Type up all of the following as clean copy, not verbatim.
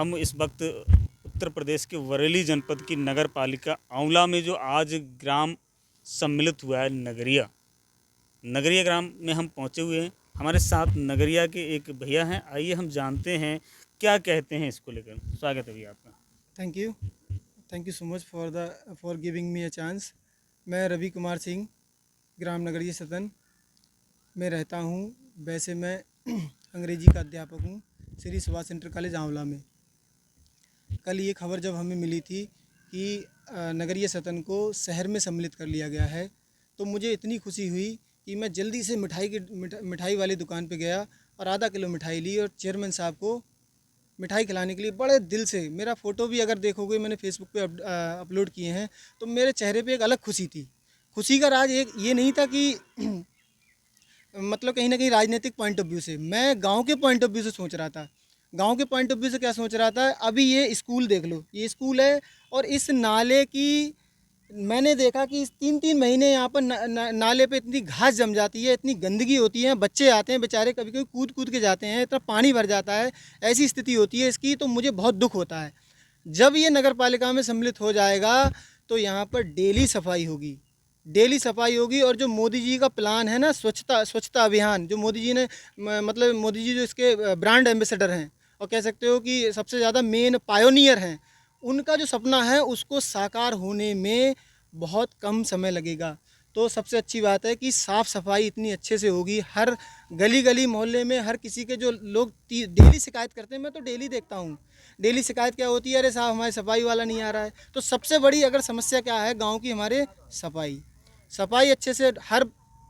हम इस वक्त उत्तर प्रदेश के बरेली जनपद की नगर पालिका आंवला में जो आज ग्राम सम्मिलित हुआ है नगरिया नगरिया ग्राम में हम पहुंचे हुए हैं। हमारे साथ नगरिया के एक भैया हैं, आइए हम जानते हैं क्या कहते हैं इसको लेकर। स्वागत है भैया आपका। Thank you. Thank you so much for giving me a chance. मैं रवि कुमार सिंह ग्राम नगरीय सदन में रहता हूँ। वैसे मैं अंग्रेजी का अध्यापक हूँ श्री सुभाष इंटर कॉलेज आंवला में। कल ये खबर जब हमें मिली थी कि नगरीय सदन को शहर में सम्मिलित कर लिया गया है, तो मुझे इतनी खुशी हुई कि मैं जल्दी से मिठाई वाली दुकान पे गया और आधा किलो मिठाई ली और चेयरमैन साहब को मिठाई खिलाने के लिए बड़े दिल से, मेरा फ़ोटो भी अगर देखोगे मैंने फेसबुक पे अपलोड किए हैं, तो मेरे चेहरे पे एक अलग खुशी थी। खुशी का राज एक ये नहीं था कि मतलब कहीं ना कहीं राजनीतिक पॉइंट ऑफ व्यू से, मैं गांव के पॉइंट ऑफ व्यू से सोच रहा था। गांव के पॉइंट ऑफ व्यू से क्या सोच रहा था, अभी ये स्कूल देख लो, ये स्कूल है और इस नाले की मैंने देखा कि इस 3-3 महीने यहाँ पर नाले पे इतनी घास जम जाती है, इतनी गंदगी होती है, बच्चे आते हैं बेचारे, कभी कभी कूद कूद के जाते हैं, इतना पानी भर जाता है, ऐसी स्थिति होती है इसकी। तो मुझे बहुत दुख होता है। जब ये नगर पालिका में सम्मिलित हो जाएगा तो यहाँ पर डेली सफाई होगी, डेली सफाई होगी। और जो मोदी जी का प्लान है ना, स्वच्छता स्वच्छता अभियान, जो मोदी जी ने मतलब मोदी जी जो इसके ब्रांड एम्बेसडर हैं और कह सकते हो कि सबसे ज़्यादा मेन पायोनियर हैं, उनका जो सपना है उसको साकार होने में बहुत कम समय लगेगा। तो सबसे अच्छी बात है कि साफ़ सफाई इतनी अच्छे से होगी। हर गली गली मोहल्ले में हर किसी के जो लोग डेली शिकायत करते हैं, मैं तो डेली देखता हूँ, डेली शिकायत क्या होती है, अरे साहब हमारे सफाई वाला नहीं आ रहा है। तो सबसे बड़ी अगर समस्या क्या है गाँव की, हमारे सफाई सफाई अच्छे से हर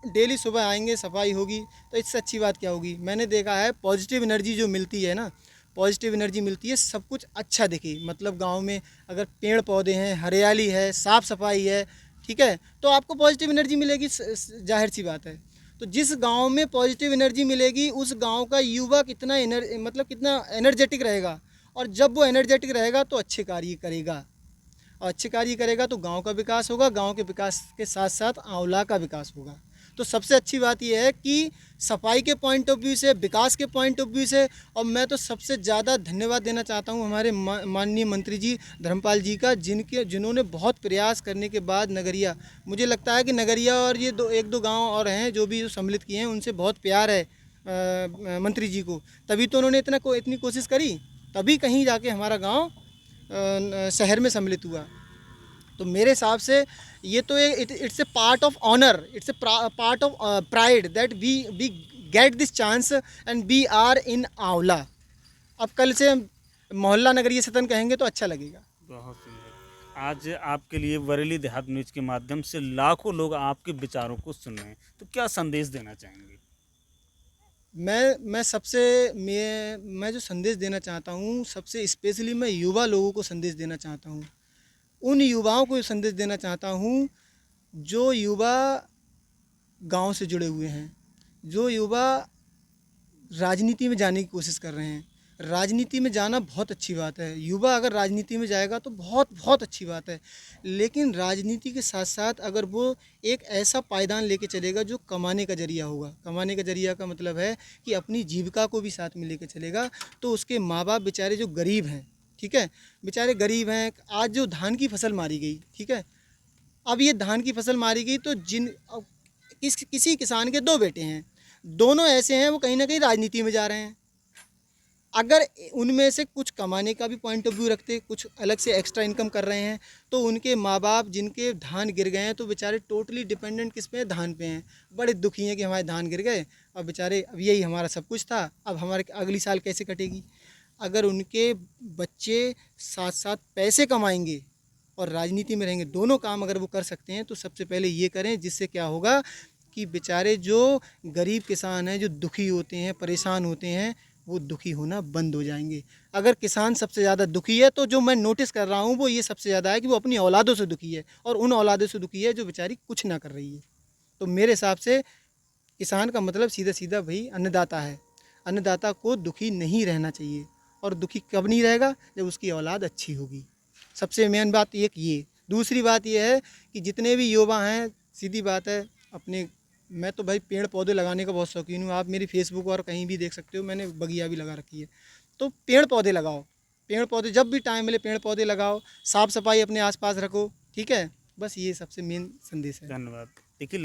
डेली सुबह आएंगे, सफाई होगी, तो इससे अच्छी बात क्या होगी। मैंने देखा है पॉजिटिव एनर्जी जो मिलती है ना, पॉजिटिव एनर्जी मिलती है, सब कुछ अच्छा दिखे। मतलब गांव में अगर पेड़ पौधे हैं, हरियाली है, साफ़ सफाई है, ठीक है, तो आपको पॉजिटिव एनर्जी मिलेगी, जाहिर सी बात है। तो जिस गांव में पॉजिटिव एनर्जी मिलेगी उस गांव का युवा कितना मतलब कितना एनर्जेटिक रहेगा, और जब वो एनर्जेटिक रहेगा तो अच्छे कार्य करेगा, और अच्छे कार्य करेगा तो गांव का विकास होगा, गांव के विकास के साथ साथ आंवला का विकास होगा। तो सबसे अच्छी बात यह है कि सफाई के पॉइंट ऑफ व्यू से, विकास के पॉइंट ऑफ व्यू से, और मैं तो सबसे ज़्यादा धन्यवाद देना चाहता हूं हमारे माननीय मंत्री जी धर्मपाल जी का, जिन्होंने बहुत प्रयास करने के बाद नगरिया, मुझे लगता है कि नगरिया और ये एक दो गाँव और हैं जो भी सम्मिलित किए हैं, उनसे बहुत प्यार है मंत्री जी को, तभी तो उन्होंने इतनी कोशिश करी, तभी कहीं जाके हमारा गाँव शहर में सम्मिलित हुआ। तो मेरे हिसाब से ये तो it's a part of honour, it's a part of pride that we get this chance and we are in आंवला। अब कल से मोहल्ला नगरीय सदन कहेंगे तो अच्छा लगेगा। बहुत सुंदर। आज आपके लिए बरेली देहात न्यूज के माध्यम से लाखों लोग आपके विचारों को सुन रहे हैं, तो क्या संदेश देना चाहेंगे? मैं जो संदेश देना चाहता हूँ, सबसे स्पेशली मैं युवा लोगों को संदेश देना चाहता हूँ। उन युवाओं को संदेश देना चाहता हूँ जो युवा गांव से जुड़े हुए हैं, जो युवा राजनीति में जाने की कोशिश कर रहे हैं। राजनीति में जाना बहुत अच्छी बात है, युवा अगर राजनीति में जाएगा तो बहुत बहुत अच्छी बात है। लेकिन राजनीति के साथ साथ अगर वो एक ऐसा पायदान लेके चलेगा जो कमाने का जरिया होगा, कमाने का जरिया का मतलब है कि अपनी जीविका को भी साथ में लेके चलेगा, तो उसके माँ बाप बेचारे जो गरीब हैं, ठीक है, बेचारे गरीब हैं। आज जो धान की फसल मारी गई, ठीक है, अब ये धान की फसल मारी गई तो किसी किसान के दो बेटे हैं, दोनों ऐसे हैं वो कहीं ना कहीं राजनीति में जा रहे हैं। अगर उनमें से कुछ कमाने का भी पॉइंट ऑफ व्यू रखते, कुछ अलग से एक्स्ट्रा इनकम कर रहे हैं, तो उनके माँ बाप जिनके धान गिर गए हैं, तो बेचारे टोटली डिपेंडेंट किस पे हैं, धान पे हैं। बड़े दुखी हैं कि हमारे धान गिर गए, अब बेचारे अब यही हमारा सब कुछ था, अब हमारे अगली साल कैसे कटेगी। अगर उनके बच्चे साथ साथ पैसे कमाएंगे और राजनीति में रहेंगे, दोनों काम अगर वो कर सकते हैं, तो सबसे पहले ये करें, जिससे क्या होगा कि बेचारे जो गरीब किसान हैं, जो दुखी होते हैं, परेशान होते हैं, वो दुखी होना बंद हो जाएंगे। अगर किसान सबसे ज़्यादा दुखी है, तो जो मैं नोटिस कर रहा हूँ वो ये सबसे ज़्यादा है कि वो अपनी औलादों से दुखी है, और उन औलादों से दुखी है जो बेचारी कुछ ना कर रही है। तो मेरे हिसाब से किसान का मतलब सीधा सीधा भाई अन्नदाता है। अन्नदाता को दुखी नहीं रहना चाहिए, और दुखी कब नहीं रहेगा, जब उसकी औलाद अच्छी होगी। सबसे मेन बात एक ये। दूसरी बात यह है कि जितने भी युवा हैं, सीधी बात है, अपने मैं तो भाई पेड़ पौधे लगाने का बहुत शौकीन हूँ। आप मेरी फेसबुक और कहीं भी देख सकते हो, मैंने बगिया भी लगा रखी है। तो पेड़ पौधे लगाओ, पेड़ पौधे जब भी टाइम मिले पेड़ पौधे लगाओ, साफ़ सफाई अपने आसपास रखो, ठीक है। बस ये सबसे मेन संदेश है। धन्यवाद। देखिए